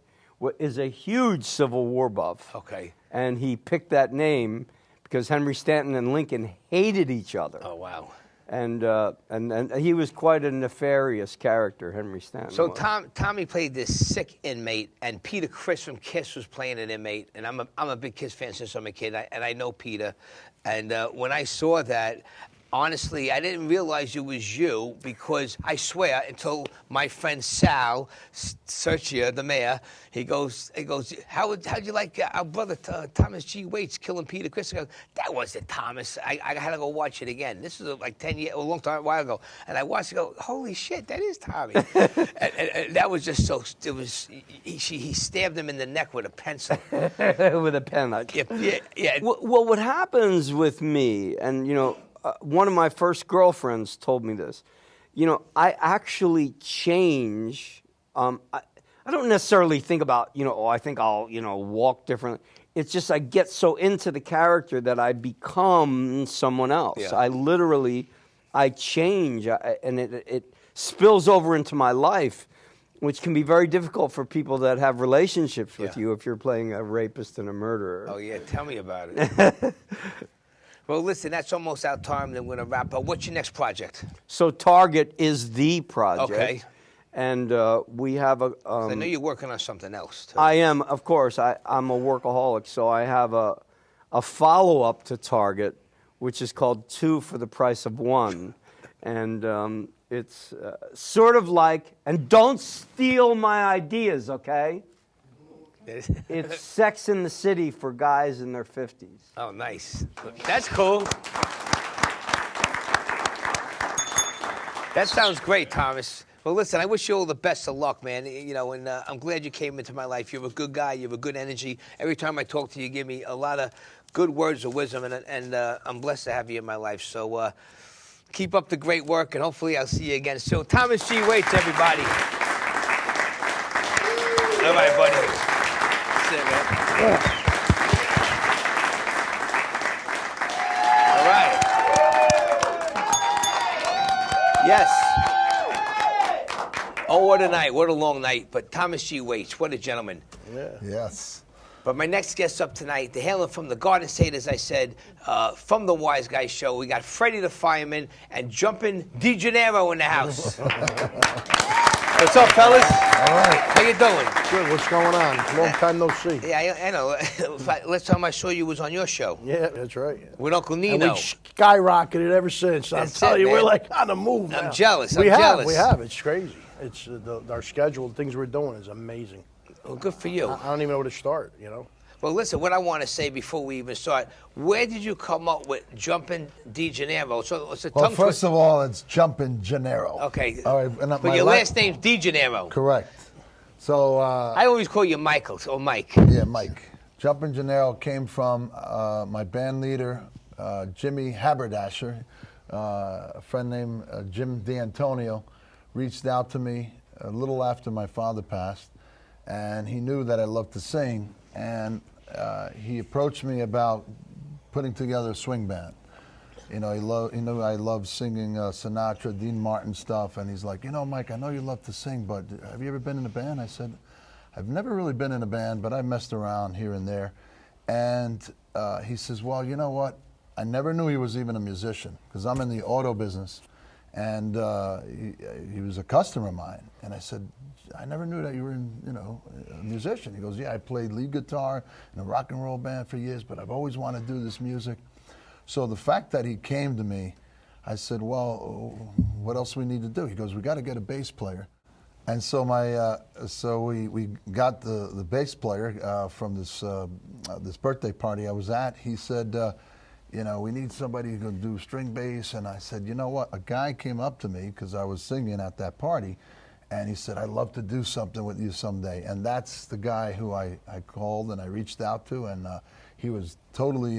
is a huge Civil War buff. Okay. And he picked that name because Henry Stanton and Lincoln hated each other. Oh, wow. And he was quite a nefarious character, Henry Stanton. So Tommy played this sick inmate, and Peter Criss from Kiss was playing an inmate. And I'm a big Kiss fan since I'm a kid, and I know Peter. And when I saw that, honestly, I didn't realize it was you because I swear until my friend Sal Searchier, the mayor, he goes, how'd you like our brother Thomas G. Waits killing Peter Criss? I go, that wasn't Thomas. I had to go watch it again. This is like 10 years, a long time, a while ago. And I watched it, go, holy shit, that is Tommy. and that was just so, he stabbed him in the neck with a pencil. With a pen. Yeah. Well, what happens with me, and one of my first girlfriends told me this. I actually change. I don't necessarily think about, I think I'll, walk differently. It's just I get so into the character that I become someone else. Yeah. I change, and it spills over into my life, which can be very difficult for people that have relationships with you if you're playing a rapist and a murderer. Oh, yeah, tell me about it. Well, listen, that's almost our time. Then we're going to wrap up. What's your next project? So Target is the project. Okay. And we have a... I know you're working on something else, too. I am, of course. I'm a workaholic, so I have a follow-up to Target, which is called 2 for the Price of 1. And it's sort of like... And don't steal my ideas, okay? It's Sex in the City for guys in their 50s. Oh, nice. That's cool. That sounds great, Thomas. Well, listen, I wish you all the best of luck, man. You know, and I'm glad you came into my life. You're a good guy. You have a good energy. Every time I talk to you, you give me a lot of good words of wisdom, and I'm blessed to have you in my life. So keep up the great work, and hopefully I'll see you again soon. Thomas G. Waits, everybody. All right, buddy. That's it, man. All right. Yes. Oh, what a night. What a long night. But Thomas G. Waits, what a gentleman. Yeah. Yes. But my next guest up tonight, they're hailing from the Garden State, as I said, from the Wiseguyz show. We got Freddie the Fireman and Jumpin' DeGennaro in the house. What's up, fellas? All right. How you doing? Good. What's going on? Long time no see. Yeah, I know. Last time I saw you was on your show. Yeah, that's right. With Uncle Nino. And we skyrocketed ever since. I'm telling you, man. we're like on the move now. I'm jealous. We I'm jealous. We have. It's crazy. It's our schedule, the things we're doing is amazing. Well, good for you. I don't even know where to start, you know. Well, listen, what I want to say before we even start, where did you come up with Jumpin' DeGennaro? So it's a tongue Well, first of all, it's Jumpin' Gennaro. Okay. All right. And but your last name's DeGennaro. Correct. So I always call you Michael or Mike. Yeah, Mike. Jumpin' Gennaro came from my band leader, Jimmy Haberdasher. A friend named Jim D'Antonio reached out to me a little after my father passed, and he knew that I loved to sing, and he approached me about putting together a swing band. You know, he knew I loved singing Sinatra, Dean Martin stuff, and he's like, you know, Mike, I know you love to sing, but have you ever been in a band? I said, I've never really been in a band, but I messed around here and there. And he says, well, you know what? I never knew he was even a musician, because I'm in the auto business, and he was a customer of mine. And I said, I never knew that you were a musician. He goes, yeah, I played lead guitar in a rock and roll band for years, but I've always wanted to do this music. So the fact that he came to me, I said, well, what else we need to do? He goes, we got to get a bass player. And so we got the bass player from this birthday party I was at. He said, you know, we need somebody who can do string bass. And I said, you know what? A guy came up to me because I was singing at that party, and he said, I'd love to do something with you someday. And that's the guy who I called and I reached out to, and he was totally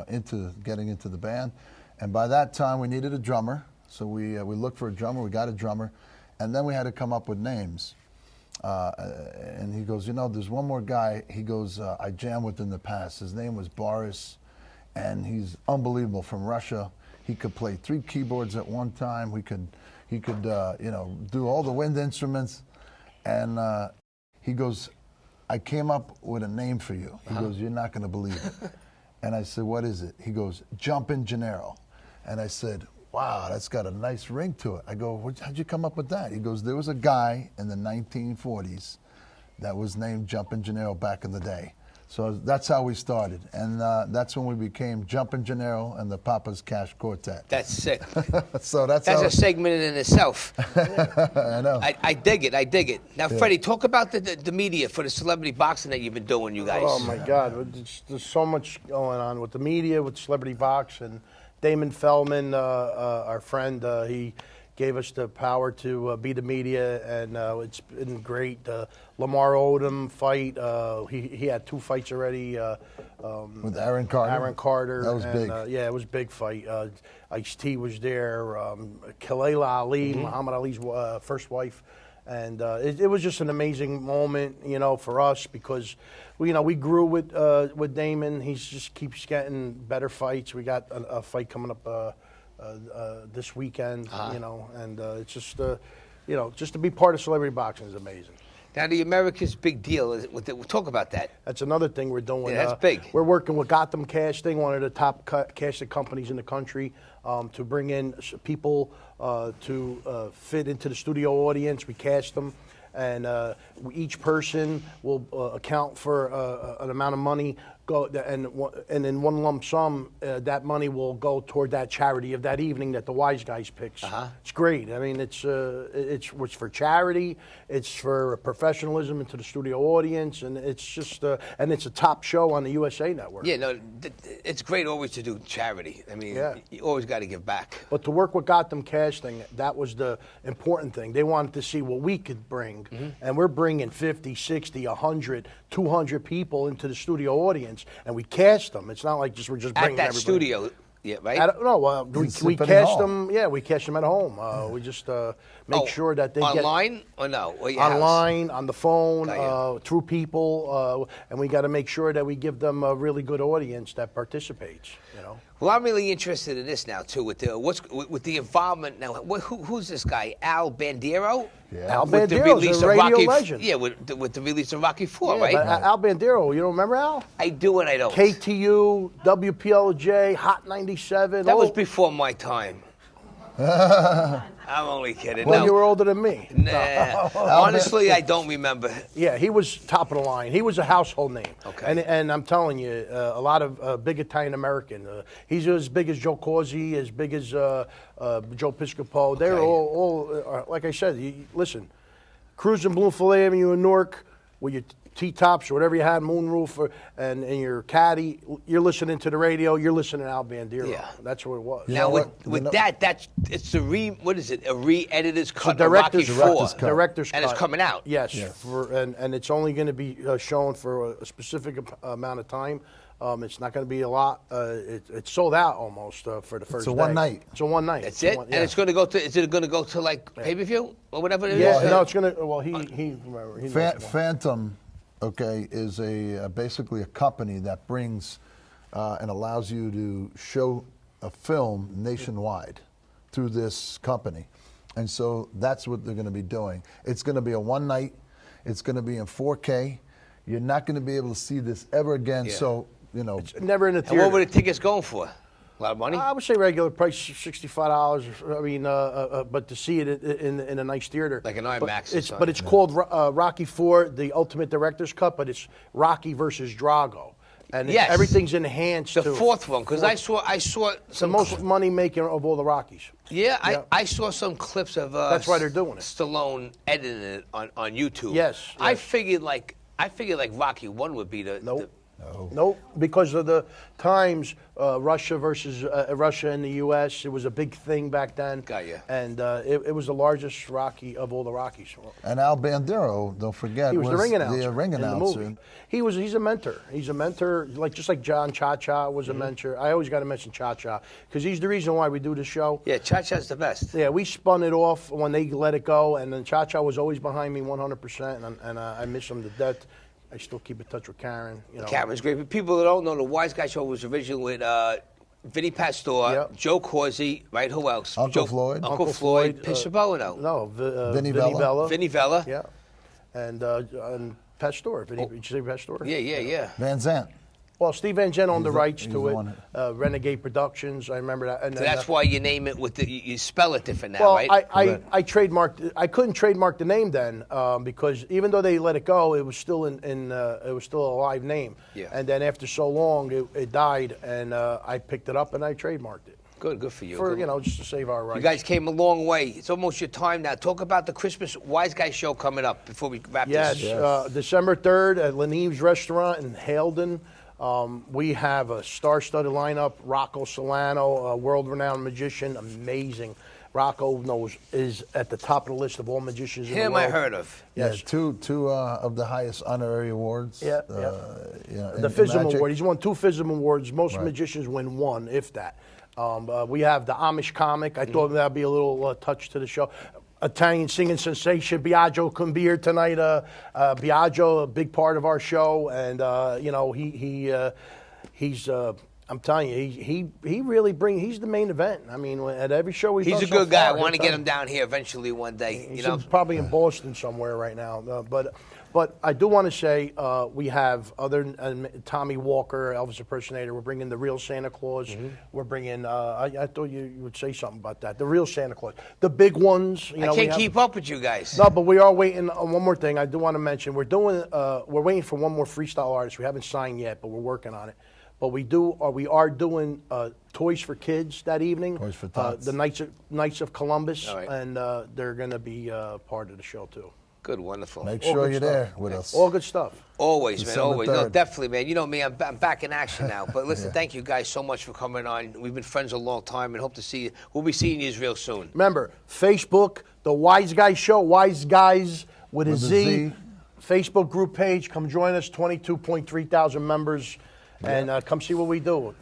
into getting into the band. And by that time, we needed a drummer. So we looked for a drummer. We got a drummer. And then we had to come up with names. And he goes, you know, there's one more guy. He goes, I jammed with in the past. His name was Boris, and he's unbelievable, from Russia. He could play 3 keyboards at one time. He could do all the wind instruments. And he goes, I came up with a name for you. He goes, you're not going to believe it. And I said, what is it? He goes, Jumpin' Gennaro. And I said, wow, that's got a nice ring to it. I go, how'd you come up with that? He goes, there was a guy in the 1940s that was named Jumpin' Gennaro back in the day. So that's how we started. And that's when we became Jumpin' Gennaro and the Papa's Cash Quartet. That's sick. So that's a segment in itself. I know. I dig it. I dig it. Now, Yeah. Freddie, talk about the media for the celebrity boxing that you've been doing, you guys. Oh, my God. There's so much going on with the media, with celebrity boxing. Damon Feldman, our friend, he gave us the power to be the media, and it's been great. Lamar Odom fight, he had 2 fights already. With Aaron Carter? Aaron Carter. That was big. Yeah, it was a big fight. Ice-T was there. Kalela Ali, Muhammad Ali's first wife. And it was just an amazing moment, you know, for us, because we grew with Damon. He just keeps getting better fights. We got a fight coming up this weekend, you know, and it's just just to be part of celebrity boxing is amazing. Now, the America's big deal. We'll talk about that. That's another thing we're doing. Yeah, that's big. We're working with Gotham Casting, one of the top casting companies in the country, to bring in people to fit into the studio audience. We cast them, and each person will account for an amount of money. And in one lump sum, that money will go toward that charity of that evening that the Wiseguyz picks. It's great. I mean, it's for charity, it's for professionalism into the studio audience, and it's just and it's a top show on the USA Network. Yeah, no, it's great always to do charity. I mean, you always got to give back. But to work with Gotham Casting, that was the important thing. They wanted to see what we could bring, and we're bringing 50, 60, 100, 200 people into the studio audience. And we cast them. It's not like we're just bringing at that everybody. studio, yeah, right? We cast them. Yeah, we cast them at home. We just make sure that they online or no? Or online, on the phone, through people, and we got to make sure that we give them a really good audience that participates. You know. Well, I'm really interested in this now too. With the involvement now, who's this guy? Al Bandiero? Yeah. Al Bandiero's a radio legend. Yeah, with the release of Rocky IV, right? But Al Bandiero, you don't remember Al? I do and I don't. KTU, WPLJ, Hot 97. That was before my time. I'm only kidding. Well, you were older than me. Nah. Honestly, I don't remember. Yeah, he was top of the line. He was a household name. Okay. And I'm telling you, a lot of big Italian American. He's as big as Joe Corsi, as big as Joe Piscopo. They're all like I said, listen, cruising Bloomfield Avenue in Newark with your T-tops or whatever you had, moonroof, and your caddy, you're listening to the radio, you're listening to Al Bandiero. Yeah. That's what it was. Now, with that, it's a re-editor's cut of Rocky IV. Director's cut. And it's coming out. Yes. And it's only going to be shown for a specific amount of time. It's not going to be a lot. It's sold out almost for the first day. It's a one night. It's a one night. That's it? And it's going to go to, is it going to go to like pay-per-view or whatever it is? Yeah, no, it's going to, well, he Phantom, okay, is basically a company that brings and allows you to show a film nationwide through this company. And so that's what they're going to be doing. It's going to be a one night. It's going to be in 4K. You're not going to be able to see this ever again. Yeah. So, you know. It's never in the theater. And what were the tickets going for? A lot of money? I would say regular price, $65. I mean, but to see it in a nice theater. Like an IMAX. But it's called Rocky IV, the Ultimate Director's Cut, but it's Rocky versus Drago. And everything's enhanced. The fourth one, because I saw it's the most money making of all the Rockies. Yeah, I saw some clips of that's why they're doing it. Stallone editing it on YouTube. Yes. I figured like Rocky 1 would be the Nope, because of the times, Russia versus Russia and the U.S., it was a big thing back then. Got you. And it was the largest Rocky of all the Rockies. And Al Bandiero, don't forget, he was the ring announcer. The ring announcer. In the movie. He's a mentor. He's a mentor, just like John Cha-Cha was a mentor. I always got to mention Cha-Cha, because he's the reason why we do the show. Yeah, Cha-Cha's the best. Yeah, we spun it off when they let it go, and then Cha-Cha was always behind me 100%, and I miss him to death. I still keep in touch with Karen. Karen's great. But people that don't know, the Wiseguyz show was originally with Vinny Pastore, Joe Corsi, right? Who else? Uncle Floyd. Uncle Floyd. Piscopo, no, Vinny Bella. Vinny Bella. Yeah. And Pastore. Did you say Pastore? Yeah. Van Zandt. Well, Steve Van Gent owned the rights to it. Renegade Productions, I remember that. And so that's why you name it with you spell it different now, well, right? I trademarked. I couldn't trademark the name then because even though they let it go, it was still it was still a live name. Yeah. And then after so long, it died, and I picked it up and I trademarked it. Good for you. Just to save our rights. You guys came a long way. It's almost your time now. Talk about the Christmas Wiseguyz show coming up before we wrap this. Yes, December 3rd at Leneve's Restaurant in Haledon. We have a star-studded lineup. Rocco Solano, a world-renowned magician, amazing. Rocco is at the top of the list of all magicians in the world. Him I heard of. Yes. Yeah, two of the highest honorary awards. Yeah. The FISM Award. He's won 2 FISM Awards. Most magicians win 1, if that. We have the Amish comic. I thought that would be a little touch to the show. Italian singing sensation Biagio couldn't be here tonight. Biagio, a big part of our show, and he's. I'm telling you, he really he's the main event. I mean, at every show he's a good guy. I want to get him down here eventually one day. He's probably in Boston somewhere right now, but. But I do want to say we have Tommy Walker, Elvis impersonator. We're bringing the real Santa Claus. We're bringing. I thought you would say something about that. The real Santa Claus, the big ones. I can't keep up with you guys. No, but we are waiting on one more thing. I do want to mention we're waiting for one more freestyle artist. We haven't signed yet, but we're working on it. But we are doing Toys for Kids that evening. Toys for Tots. The Knights of Columbus, All right. and they're going to be part of the show too. Good, wonderful. Make sure you're there with us. All good stuff. Always, man, December always. No, 3rd. definitely, man. You know me, I'm back in action now. But listen, thank you guys so much for coming on. We've been friends a long time and hope to see you. We'll be seeing you real soon. Remember, Facebook, the Wiseguyz Show, Wiseguyz with a Z. Facebook group page. Come join us, 22.3 thousand members, and come see what we do.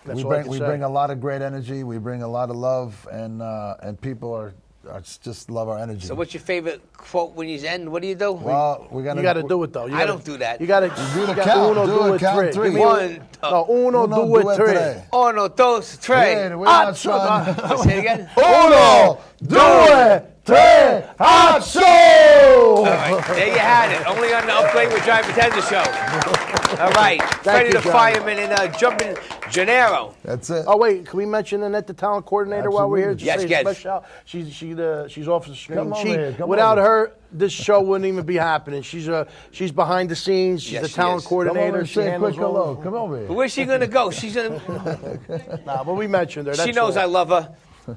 That's all I can We say. bring a lot of great energy. We bring a lot of love, and people are just love our energy. So what's your favorite quote when you end? What do you do? Well, You got to do it though. I don't do that. You got to do the count. Uno, Do it, it, count tre. three. Give me Uno, do it, tre. tre. Uno, dos, tres. Yeah, we're not trying. Say it again. Uno, due, tre, hacho! All right, there you had it. Only on the Upgrade with Johnny Potenza show. All right, Freddie the Johnny. Fireman and Jumping Gennaro. That's it. Oh wait, can we mention Annette, the talent coordinator, while we're here? Absolutely. Just Yes, say a yes. special shout. She's off the screen. Come on, man, come Without on. her, this show wouldn't even be happening. She's behind the scenes. She's Yes, the she talent is. Come over coordinator. and She say a handles quick all hello. of- Come over here. Where's she gonna go? She's gonna. Nah, but we mentioned her. She that's knows all. I love her.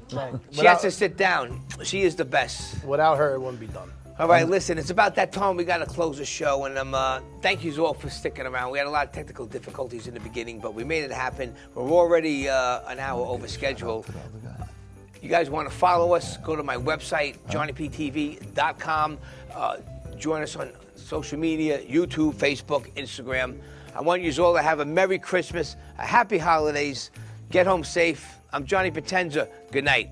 She Without- has to sit down. She is the best. Without her, it wouldn't be done. All right, listen, it's about that time we got to close the show, and thank you all for sticking around. We had a lot of technical difficulties in the beginning, but we made it happen. We're already an hour over schedule. You guys want to follow us, go to my website, johnnyptv.com. Join us on social media, YouTube, Facebook, Instagram. I want you all to have a Merry Christmas, a Happy Holidays, get home safe. I'm Johnny Potenza. Good night.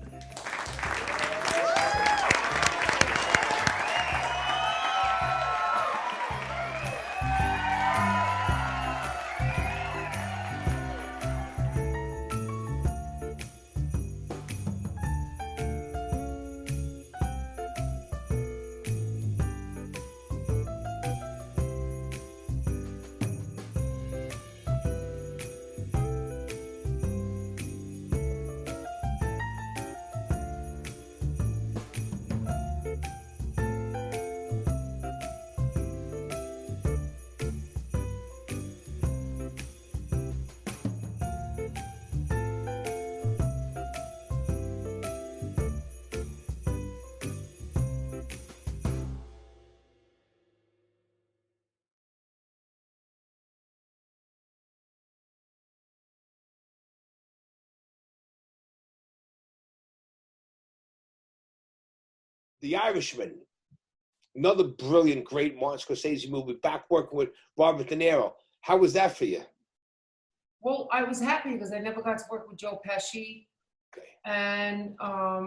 The Irishman, another brilliant, great Martin Scorsese movie, back working with Robert De Niro. How was that for you? Well, I was happy because I never got to work with Joe Pesci. Okay. And, I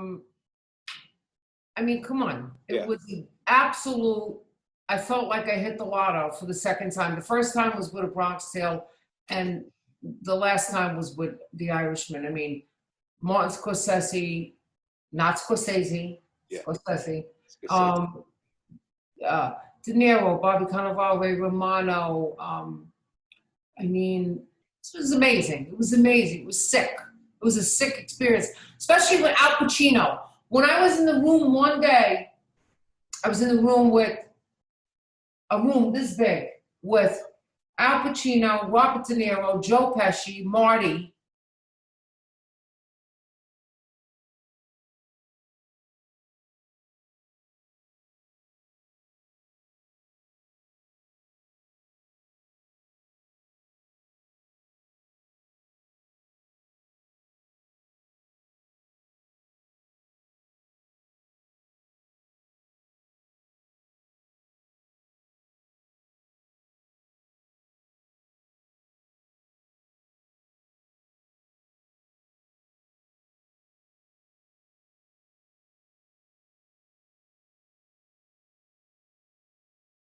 mean, come on. It Yeah. was an absolute, I felt like I hit the lotto for the second time. The first time was with A Bronx Tale, and the last time was with The Irishman. I mean, Martin Scorsese, not Scorsese, Yeah. Scorsese. Scorsese. De Niro, Bobby Cannavale, Romano. I mean, this was amazing. It was amazing. It was sick. It was a sick experience, especially with Al Pacino. When I was in the room one day, I was in the room with a room this big with Al Pacino, Robert De Niro, Joe Pesci, Marty,